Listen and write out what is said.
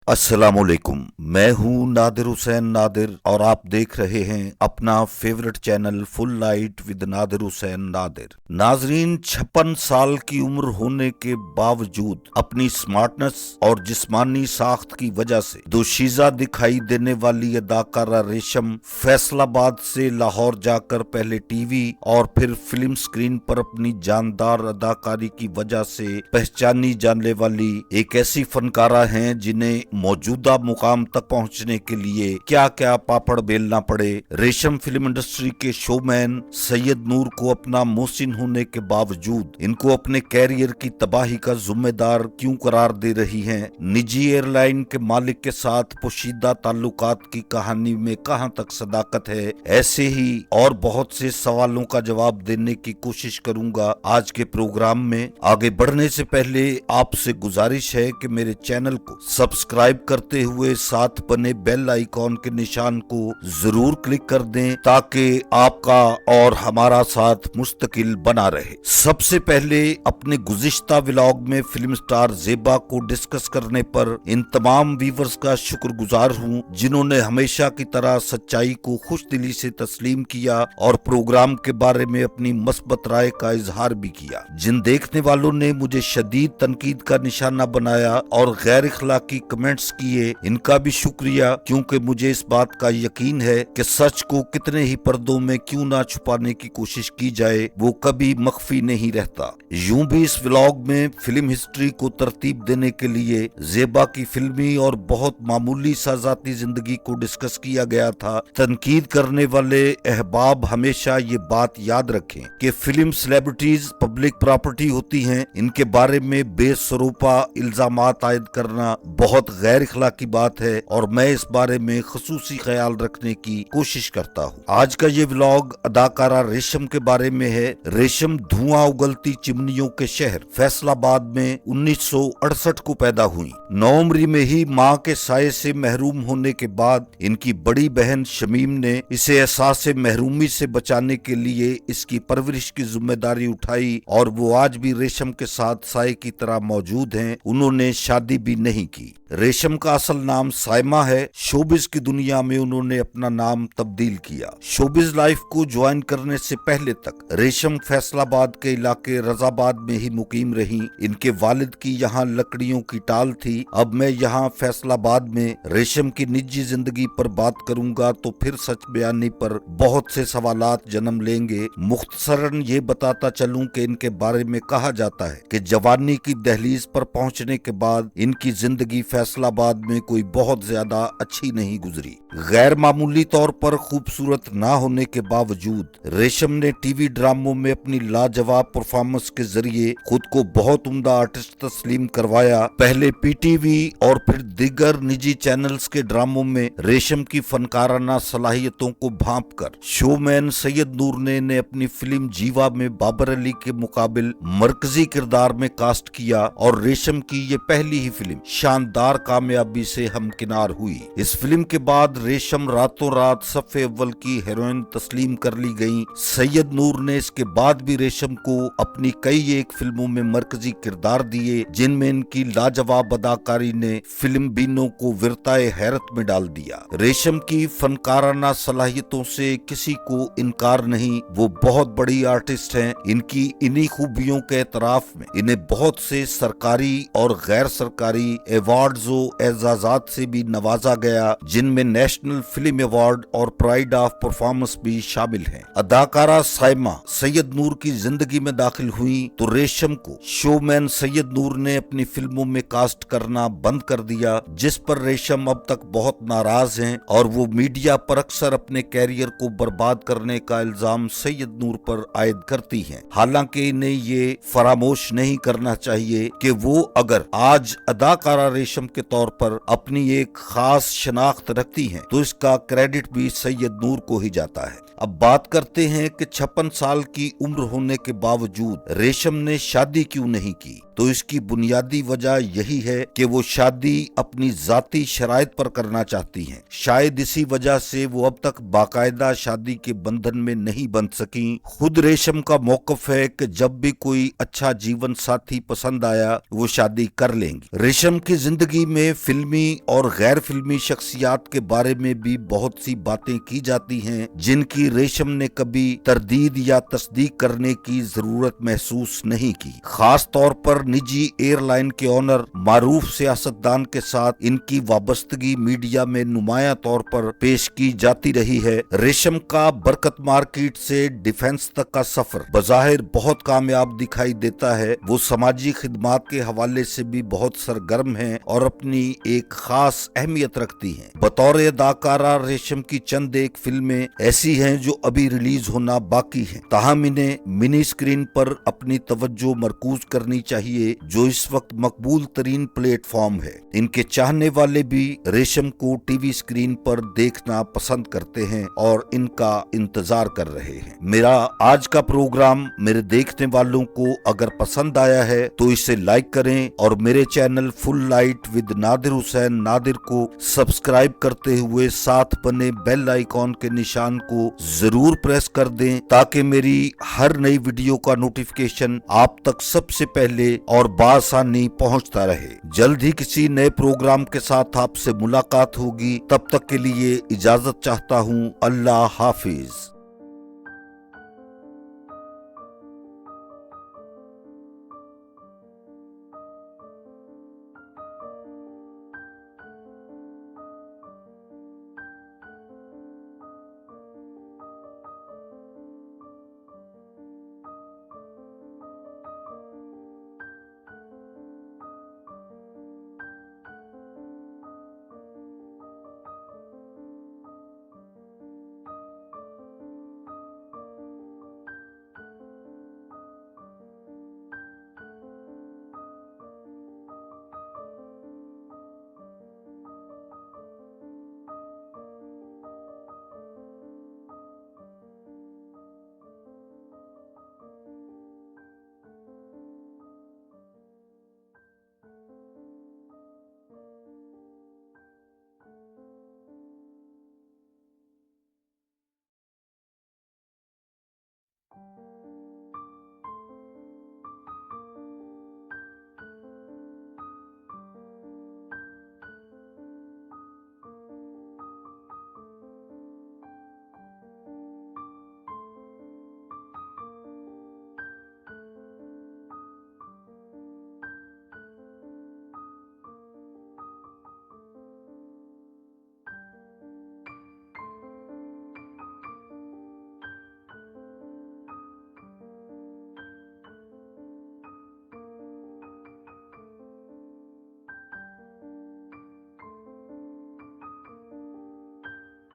अस्सलामुअलैकुम। मैं हूं नादिर हुसैन नादिर और आप देख रहे हैं अपना favourite channel full light with Nadir Hussain Nadir. नाजरीन, 56 साल की उम्र होने के बावजूद अपनी स्मार्टनेस और जिस्मानी साख्त की वजह से दोशीजा दिखाई देने वाली अदाकारा रेशम फैसलाबाद से लाहौर जाकर पहले टीवी और फिर फिल्म स्क्रीन पर अपनी जानदार अदाकारी की वजह से पहचानी जाने वाली एक ऐसी फनकारा हैं जिन्हें मौजूदा मुकाम तक पहुंचने के लिए क्या क्या पापड़ बेलना पड़े। रेशम फिल्म इंडस्ट्री के शोमैन सैयद नूर को अपना मोहसिन होने के बावजूद इनको अपने कैरियर की तबाही का जिम्मेदार क्यों करार दे रही हैं। निजी एयरलाइन के मालिक के साथ पोशीदा ताल्लुकात की कहानी में कहां तक सदाकत है, ऐसे ही और बहुत से सवालों का जवाब देने की कोशिश करूंगा आज के प्रोग्राम में। आगे बढ़ने से पहले आपसे गुजारिश है कि मेरे चैनल को सब्सक्राइब करते हुए साथ बने बेल आइकॉन के निशान को जरूर क्लिक कर दें ताकि आपका और हमारा साथ मुस्तकिल बना रहे। सबसे पहले अपने गुज़िश्ता व्लॉग में फिल्म स्टार ज़ेबा को डिस्कस करने पर इन तमाम व्यूअर्स का शुक्रगुजार हूं जिन्होंने हमेशा की तरह सच्चाई को खुशदिली से तस्लीम किया और प्रोग्राम के बारे में अपनी मस्बत राय का इजहार भी किया। जिन देखने वालों ने मुझे शदीद तनकीद का निशाना बनाया और गैर इखलाकी कमेंट्स किए, इनका भी शुक्रिया, क्योंकि मुझे इस बात का यकीन है कि सच को कितने ही पर्दों में क्यों ना छुपाने की कोशिश की जाए वो कभी मख्फी नहीं रहता। यूं भी इस व्लॉग में फिल्म हिस्ट्री को तरतीब देने के लिए ज़ेबा की फिल्मी और बहुत मामूली सा ज़ाती जिंदगी को डिस्कस किया गया था। तनकीद करने वाले अहबाब हमेशा ये बात याद रखें कि फिल्म सेलिब्रिटीज पब्लिक प्रॉपर्टी होती हैं, इनके बारे में बेसरूपा इल्जामात आयद करना बहुत गैर इखलाकी बात है और मैं इस बारे में खसूसी ख्याल रखने की कोशिश करता हूँ। आज का ये व्लॉग अदाकारा रेशम के बारे में है। रेशम धुआं उगलती चिमनियों के शहर फैसलाबाद में 1968 को पैदा हुई। 9 उम्री में ही माँ के साये से महरूम होने के बाद इनकी बड़ी बहन शमीम ने इसे एहसास महरूमी से बचाने के लिए इसकी परवरिश की जिम्मेदारी उठाई और वो आज भी रेशम के साथ साये की तरह मौजूद हैं। उन्होंने शादी भी नहीं की। रेशम का असल नाम साइमा है। शोबिज की दुनिया में उन्होंने अपना नाम तब्दील किया। शोबिज लाइफ को ज्वाइन करने से पहले तक रेशम फैसलाबाद के इलाके रजाबाद में ही मुकीम रही। इनके वालिद की यहाँ लकड़ियों की टाल थी। अब मैं यहाँ फैसलाबाद में रेशम की निजी जिंदगी पर बात करूंगा तो फिर सच बयानी पर बहुत से सवालात जन्म लेंगे। मुख्तसरन ये बताता चलूं कि इनके बारे में कहा जाता है कि जवानी की दहलीज पर पहुंचने के बाद इनकी जिंदगी फैसलाबाद में कोई बहुत ज्यादा अच्छी नहीं गुजरी। गैर मामूली तौर पर खूबसूरत ना होने के बावजूद रेशम ने टीवी ड्रामों में अपनी लाजवाब परफॉर्मेंस के जरिए खुद को बहुत उम्दा आर्टिस्ट तस्लीम करवाया। पहले पीटीवी और फिर दीगर निजी चैनल्स के ड्रामों में रेशम की फनकाराना सलाहियतों को भांप कर शोमैन सैयद नूर ने इन्हें अपनी फिल्म जीवा में बाबर अली के मुकाबिल मरकजी किरदार में कास्ट किया और रेशम की ये पहली ही फिल्म शानदार कामयाबी से हमकिनार हुई। इस फिल्म के बाद रेशम रातों रात सफ़े अव्वल की हीरोइन तस्लीम कर ली गयी। सैयद नूर ने इसके बाद भी रेशम को अपनी कई एक फिल्मों में मरकजी किरदार दिए जिनमें इनकी लाजवाब अदाकारी ने फिल्म बीनों को विरताए हैरत में डाल दिया। रेशम की फनकाराना सलाहियतों से किसी को इनकार नहीं, वो बहुत बड़ी आर्टिस्ट हैं। इनकी इन्हीं खूबियों के एतराफ में इन्हें बहुत से सरकारी और गैर सरकारी अवार्ड्स और एजाजात से भी नवाजा गया जिनमें नेशनल फिल्म अवार्ड और प्राइड ऑफ परफॉर्मेंस भी शामिल हैं। अदाकारा साइमा सैयद नूर की जिंदगी में दाखिल हुई तो रेशम को शोमैन सैयद नूर ने अपनी फिल्मों में कास्ट करना बंद कर दिया, जिस पर रेशम अब तक बहुत नाराज हैं और वो मीडिया पर अक्सर अपने कैरियर को बर्बाद करने का इल्जाम सैयद नूर पर आयद करती हैं। हालांकि इन्हें ये फरामोश नहीं करना चाहिए कि वो अगर आज अदाकारा रेशम के तौर पर अपनी एक खास शनाख्त रखती हैं तो इसका क्रेडिट भी सैयद नूर को ही जाता है। अब बात करते हैं कि 56 साल की उम्र होने के बावजूद रेशम ने शादी क्यों नहीं की। तो इसकी बुनियादी वजह यही है कि वो शादी अपनी जाती शराइत पर करना चाहती हैं। शायद इसी वजह से वो अब तक बाकायदा शादी के बंधन में नहीं बंध सकी। खुद रेशम का मौकफ है कि जब भी कोई अच्छा जीवन साथी पसंद आया वो शादी कर लेंगी। रेशम की जिंदगी में फिल्मी और गैर फिल्मी शख्सियात के बारे में भी बहुत सी बातें की जाती हैं जिनकी रेशम ने कभी तरदीद या तस्दीक करने की जरूरत महसूस नहीं की। खास तौर पर निजी एयरलाइन के ऑनर मारूफ सियासतदान के साथ इनकी वाबस्तगी मीडिया में नुमाया तौर पर पेश की जाती रही है। रेशम का बरकत मार्केट से डिफेंस तक का सफर बज़ाहिर बहुत कामयाब दिखाई देता है। वो समाजी खिदमात के हवाले से भी बहुत सरगर्म है और अपनी एक खास अहमियत रखती हैं। बतौर अदाकारा रेशम की चंद एक फिल्में ऐसी हैं जो अभी रिलीज होना बाकी हैं, ताहम इन्हें मिनी स्क्रीन पर अपनी तवज्जो मरकूज करनी चाहिए जो इस वक्त मकबूल तरीन प्लेटफॉर्म है। इनके चाहने वाले भी रेशम को टीवी स्क्रीन पर देखना पसंद करते हैं और इनका इंतजार कर रहे हैं। मेरा आज का प्रोग्राम मेरे देखने वालों को अगर पसंद आया है तो इसे लाइक करें और मेरे channel full light with Nadir Hussain Nadir को सब्सक्राइब करते हुए साथ बने बेल आइकॉन के निशान को जरूर प्रेस कर दें ताकि मेरी हर नई वीडियो का नोटिफिकेशन आप तक सबसे पहले और बासानी पहुंचता रहे। जल्द ही किसी नए प्रोग्राम के साथ आपसे मुलाकात होगी। तब तक के लिए इजाजत चाहता हूं। अल्लाह हाफिज।